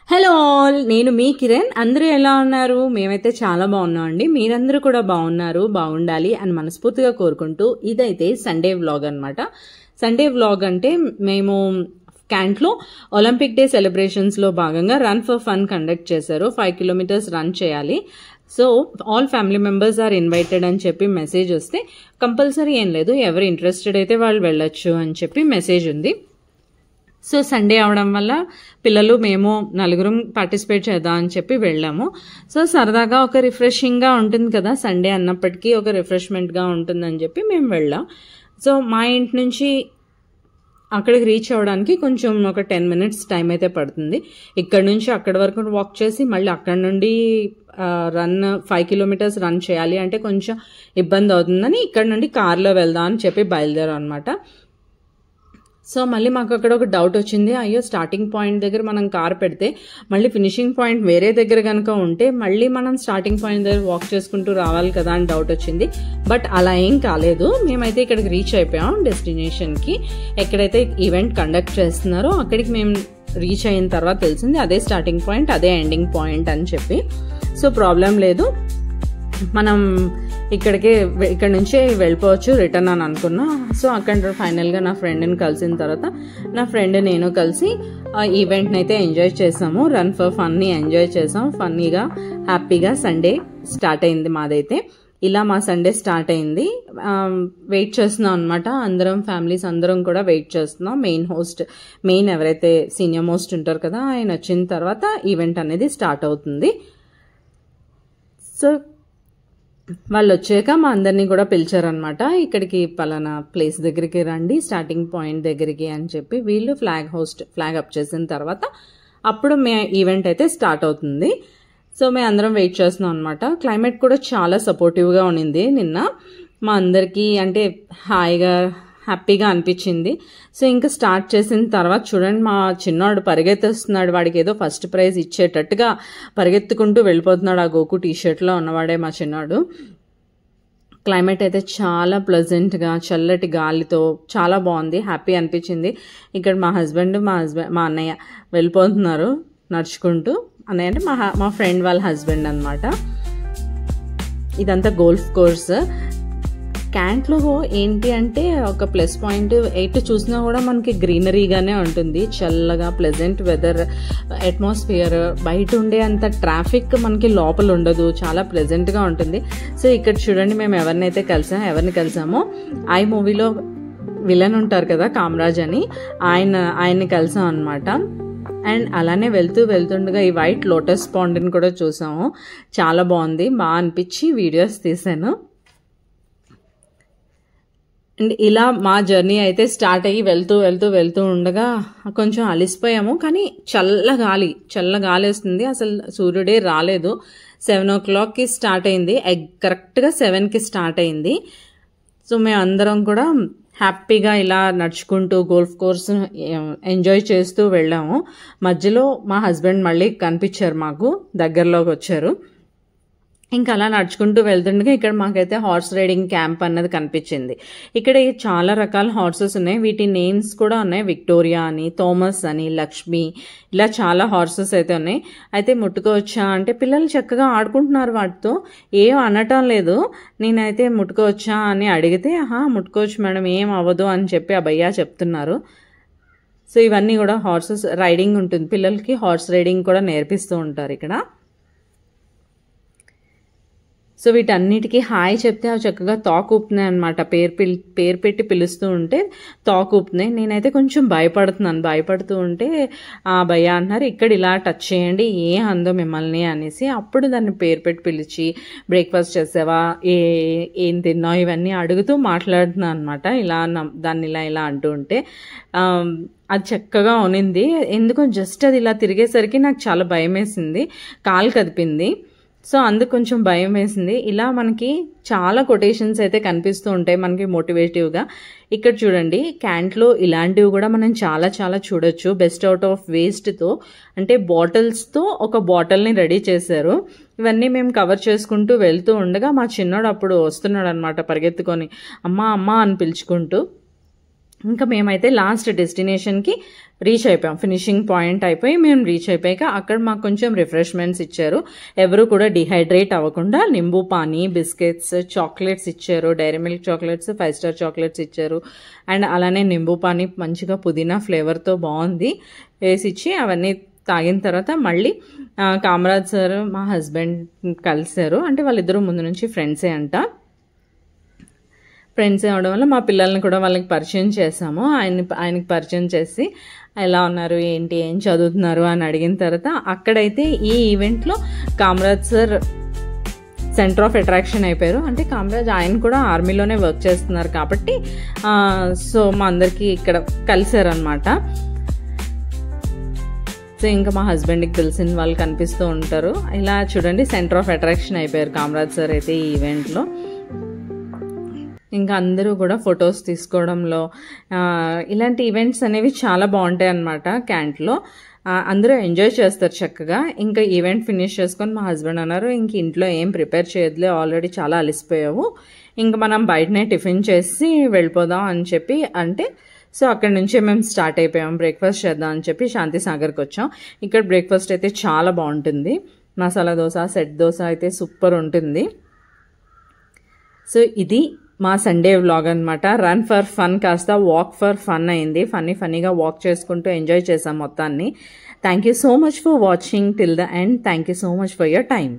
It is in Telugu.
హలో ఆల్, నేను మీ కిరణ్. అందరూ ఎలా ఉన్నారు? మేమైతే చాలా బాగున్నాం అండి. మీరందరూ కూడా బాగున్నారు, బాగుండాలి అని మనస్ఫూర్తిగా కోరుకుంటూ, ఇదైతే సండే వ్లాగ్ అనమాట. సండే వ్లాగ్ అంటే మేము క్యాంట్లో ఒలింపిక్ డే సెలబ్రేషన్స్లో భాగంగా రన్ ఫర్ ఫన్ కండక్ట్ చేశారు. 5 కిలోమీటర్స్ రన్ చేయాలి. So all family members are invited అని చెప్పి మెసేజ్ వస్తే, కంపల్సరీ ఏం లేదు, ఎవరు ఇంట్రెస్టెడ్ అయితే వాళ్ళు వెళ్ళొచ్చు అని చెప్పి మెసేజ్ ఉంది. సో సండే అవడం వల్ల పిల్లలు మేము నలుగురం పార్టిసిపేట్ చేద్దాం అని చెప్పి వెళ్ళాము. సో సరదాగా ఒక రిఫ్రెషింగ్గా ఉంటుంది కదా, సండే అన్నప్పటికీ ఒక రిఫ్రెష్మెంట్గా ఉంటుందని చెప్పి మేము వెళ్ళాం. సో మా ఇంటి నుంచి అక్కడికి రీచ్ అవ్వడానికి కొంచెం ఒక 10 minutes టైం అయితే పడుతుంది. ఇక్కడ నుంచి అక్కడి వరకు వాక్ చేసి మళ్ళీ అక్కడ నుండి 5 కిలోమీటర్స్ రన్ చేయాలి అంటే కొంచెం ఇబ్బంది అవుతుందని ఇక్కడ నుండి కార్లో వెళ్దాం అని చెప్పి బయలుదేరాం అనమాట. సో మళ్ళీ మాకు అక్కడ ఒక డౌట్ వచ్చింది, అయ్యో స్టార్టింగ్ పాయింట్ దగ్గర మనం కార్ పెడితే మళ్ళీ ఫినిషింగ్ పాయింట్ వేరే దగ్గర కనుక ఉంటే మళ్ళీ మనం స్టార్టింగ్ పాయింట్ దగ్గర వాక్ చేసుకుంటూ రావాలి కదా అని డౌట్ వచ్చింది. బట్ అలా ఏం కాలేదు. మేమైతే ఇక్కడికి రీచ్ అయిపోయాం డెస్టినేషన్కి. ఎక్కడైతే ఈవెంట్ కండక్ట్ చేస్తున్నారో అక్కడికి మేము రీచ్ అయిన తర్వాత తెలిసింది అదే స్టార్టింగ్ పాయింట్, అదే ఎండింగ్ పాయింట్ అని చెప్పి. సో ప్రాబ్లం లేదు, మనం ఇక్కడ నుంచి వెళ్ళిపోవచ్చు రిటర్న్ అని అనుకున్నా. సో అక్కడ ఫైనల్గా నా ఫ్రెండ్ని కలిసిన తర్వాత నా ఫ్రెండ్ నేను కలిసి ఈవెంట్ని అయితే ఎంజాయ్ చేసాము. రన్ ఫర్ ఫన్ని ఎంజాయ్ చేసాం. ఫన్నీగా హ్యాపీగా సండే స్టార్ట్ అయింది మాదైతే. ఇలా మా సండే స్టార్ట్ అయింది. వెయిట్ చేస్తున్నాం అనమాట. అందరం ఫ్యామిలీస్ అందరం కూడా వెయిట్ చేస్తున్నాం. మెయిన్ ఎవరైతే సీనియర్ మోస్ట్ ఉంటారు కదా, ఆయన వచ్చిన తర్వాత ఈవెంట్ అనేది స్టార్ట్ అవుతుంది. సో వాళ్ళు వచ్చాక మా అందరినీ కూడా పిలిచారనమాట, ఇక్కడికి పలానా ప్లేస్ దగ్గరికి రండి, స్టార్టింగ్ పాయింట్ దగ్గరికి అని చెప్పి. వీళ్ళు ఫ్లాగ్ అప్ చేసిన తర్వాత అప్పుడు ఈవెంట్ అయితే స్టార్ట్ అవుతుంది. సో మేము అందరం వెయిట్ చేస్తున్నాం అనమాట. క్లైమేట్ కూడా చాలా సపోర్టివ్గా ఉన్నింది నిన్న. మా అందరికీ అంటే హ్యాపీగా అనిపించింది. సో ఇంకా స్టార్ట్ చేసిన తర్వాత చూడండి, మా చిన్నవాడు పరిగెత్తేస్తున్నాడు. వాడికి ఏదో ఫస్ట్ ప్రైజ్ ఇచ్చేటట్టుగా పరిగెత్తుకుంటూ వెళ్ళిపోతున్నాడు. ఆ గోకు టీషర్ట్లో ఉన్నవాడే మా చిన్నవాడు. క్లైమేట్ అయితే చాలా ప్లెజెంట్గా చల్లటి గాలితో చాలా బాగుంది, హ్యాపీ అనిపించింది. ఇక్కడ మా అన్నయ్య వెళ్ళిపోతున్నారు నడుచుకుంటూ. అన్నయ్య అంటే మా ఫ్రెండ్ వాళ్ళ హస్బెండ్ అనమాట. ఇదంతా గోల్ఫ్ కోర్స్. క్యాంట్లో ఏంటి అంటే ఒక ప్లస్ పాయింట్, ఎటు చూసినా కూడా మనకి గ్రీనరీగానే ఉంటుంది. చల్లగా ప్లెజెంట్ వెదర్, అట్మాస్ఫియర్, బయట ఉండే అంత ట్రాఫిక్ మనకి లోపల ఉండదు, చాలా ప్లెజెంట్గా ఉంటుంది. సో ఇక్కడ చూడండి, మేము ఎవరిని కలిసామో ఐ మూవీలో విలన్ ఉంటారు కదా కామరాజ్ అని, ఆయన్ని కలిసాం అనమాట. అండ్ అలానే వెళ్తుండగా ఈ వైట్ లోటస్ పాండ్ని కూడా చూసాము. చాలా బాగుంది, బాగా అనిపించి వీడియోస్ తీసాను. అండ్ ఇలా మా జర్నీ అయితే స్టార్ట్ అయ్యి వెళ్తూ ఉండగా కొంచెం అలిసిపోయాము. కానీ చల్ల గాలి వస్తుంది. అసలు సూర్యుడే రాలేదు. 7 o'clockకి స్టార్ట్ అయింది, కరెక్ట్గా 7కి స్టార్ట్ అయింది. సో మేము అందరం కూడా హ్యాపీగా ఇలా నడుచుకుంటూ గోల్ఫ్ కోర్స్ ఎంజాయ్ చేస్తూ వెళ్ళాము. మధ్యలో మా హస్బెండ్ మళ్ళీ కనిపించారు, మాకు దగ్గరలోకి వచ్చారు. ఇంకా అలా నడుచుకుంటూ వెళ్తుండగా ఇక్కడ మాకైతే హార్స్ రైడింగ్ క్యాంప్ అన్నది కనిపించింది. ఇక్కడ చాలా రకాల హార్సెస్ ఉన్నాయి. వీటి నేమ్స్ కూడా ఉన్నాయి, విక్టోరియా అని, థామస్ అని, లక్ష్మి, ఇలా చాలా హార్సెస్ అయితే ఉన్నాయి. అయితే ముట్టుకోవచ్చా అంటే పిల్లలు చక్కగా ఆడుకుంటున్నారు వాటితో, ఏం అనటం లేదు. నేనైతే ముట్టుకోవచ్చా అని అడిగితే, ముట్టుకోవచ్చు మేడం, ఏం అవ్వదు అని చెప్పి ఆ భయ్యా చెప్తున్నారు. సో ఇవన్నీ కూడా హార్సెస్ రైడింగ్ ఉంటుంది, పిల్లలకి హార్స్ రైడింగ్ కూడా నేర్పిస్తూ ఉంటారు ఇక్కడ. సో వీటన్నిటికీ హాయ్ చెప్తే అవి చక్కగా తాకు ఊపుతున్నాయి అనమాట. పేరు పెట్టి పిలుస్తూ ఉంటే తాకు ఊపుతున్నాయి. నేనైతే కొంచెం భయపడుతూ ఉంటే ఆ భయ్యా అంటున్నారు, ఇక్కడ ఇలా టచ్ చేయండి, ఏ అందో మిమ్మల్ని అనేసి. అప్పుడు దాన్ని పేరు పెట్టి పిలిచి, బ్రేక్ఫాస్ట్ చేసావా, ఏం తిన్నావు, ఇవన్నీ అడుగుతూ మాట్లాడుతున్నాను అనమాట. దాన్ని ఇలా అంటూ ఉంటే అది చక్కగా ఉనింది. ఎందుకో జస్ట్ అది ఇలా తిరిగేసరికి నాకు చాలా భయం వేసింది, కాలు కదిపింది. సో అందుకు కొంచెం భయం వేసింది. ఇలా మనకి చాలా కొటేషన్స్ అయితే కనిపిస్తూ ఉంటాయి మనకి మోటివేటివ్గా. ఇక్కడ చూడండి, క్యాంట్లో ఇలాంటివి కూడా మనం చాలా చూడొచ్చు. బెస్ట్ అవుట్ ఆఫ్ వేస్ట్తో అంటే బాటిల్స్తో ఒక బాటిల్ని రెడీ చేశారు. ఇవన్నీ మేము కవర్ చేసుకుంటూ వెళ్తూ ఉండగా మా చిన్నోడు అప్పుడు వస్తున్నాడు అనమాట పరిగెత్తుకొని, అమ్మా అని పిలుచుకుంటూ. ఇంకా మేమైతే లాస్ట్ డెస్టినేషన్కి రీచ్ అయిపోయాం. ఫినిషింగ్ పాయింట్ అయిపోయి మేము రీచ్ అయిపోయాక అక్కడ మాకు కొంచెం రిఫ్రెష్మెంట్స్ ఇచ్చారు. ఎవరు కూడా డిహైడ్రేట్ అవ్వకుండా నింబు పానీ, బిస్కెట్స్, చాక్లెట్స్ ఇచ్చారు. Dairy Milk chocolates, 5 star chocolates ఇచ్చారు. అండ్ అలానే నింబు పానీ మంచిగా పుదీనా ఫ్లేవర్తో బాగుంది వేసి ఇచ్చి అవన్నీ తాగిన తర్వాత మళ్ళీ కామరాజ్ సార్ మా హస్బెండ్ కలిశారు. అంటే వాళ్ళిద్దరూ ముందు నుంచి ఫ్రెండ్సే అంట. ఫ్రెండ్స్ అవడం వల్ల మా పిల్లల్ని కూడా వాళ్ళకి పరిచయం చేసాము. ఆయనకి పరిచయం చేసి ఎలా ఉన్నారు, ఏంటి, ఏం చదువుతున్నారు అని అడిగిన తర్వాత అక్కడైతే ఈ ఈవెంట్లో Kamaraj sir centre of attraction అయిపోయారు. అంటే కామరాజ్ ఆయన కూడా ఆర్మీలోనే వర్క్ చేస్తున్నారు కాబట్టి సో మా అందరికీ ఇక్కడ కలిసారనమాట. సో ఇంకా మా హస్బెండ్కి తెలిసిన వాళ్ళు కనిపిస్తూ ఉంటారు. ఇలా చూడండి సెంటర్ ఆఫ్ అట్రాక్షన్ అయిపోయారు కామరాజ్ సార్ అయితే ఈ ఈవెంట్లో. ఇంకా అందరూ కూడా ఫొటోస్ తీసుకోవడంలో ఇలాంటి ఈవెంట్స్ అనేవి చాలా బాగుంటాయి అన్నమాట. క్యాంట్లో అందరూ ఎంజాయ్ చేస్తారు చక్కగా. ఇంకా ఈవెంట్ ఫినిష్ చేసుకొని మా హస్బెండ్ అన్నారు, ఇంక ఇంట్లో ఏం ప్రిపేర్ చేయదులే, ఆల్రెడీ చాలా అలసిపోయావు, ఇంకా మనం బయటనే టిఫిన్ చేసి వెళ్ళిపోదాం అని చెప్పి అంటే సో అక్కడ నుంచే మేము స్టార్ట్ అయిపోయాం. బ్రేక్ఫాస్ట్ చేద్దాం అని చెప్పి శాంతిసాగర్కి వచ్చాం. ఇక్కడ బ్రేక్ఫాస్ట్ అయితే చాలా బాగుంటుంది. మసాలా దోశ, సెట్ దోశ అయితే సూపర్ ఉంటుంది. సో ఇది మా సండే వ్లాగ్ అనమాట. రన్ ఫర్ ఫన్ కాస్త వాక్ ఫర్ ఫన్ అయింది. ఫన్నీగా వాక్ చేసుకుంటూ ఎంజాయ్ చేసాం మొత్తాన్ని. Thank you so much for watching till the end. Thank you so much for your time.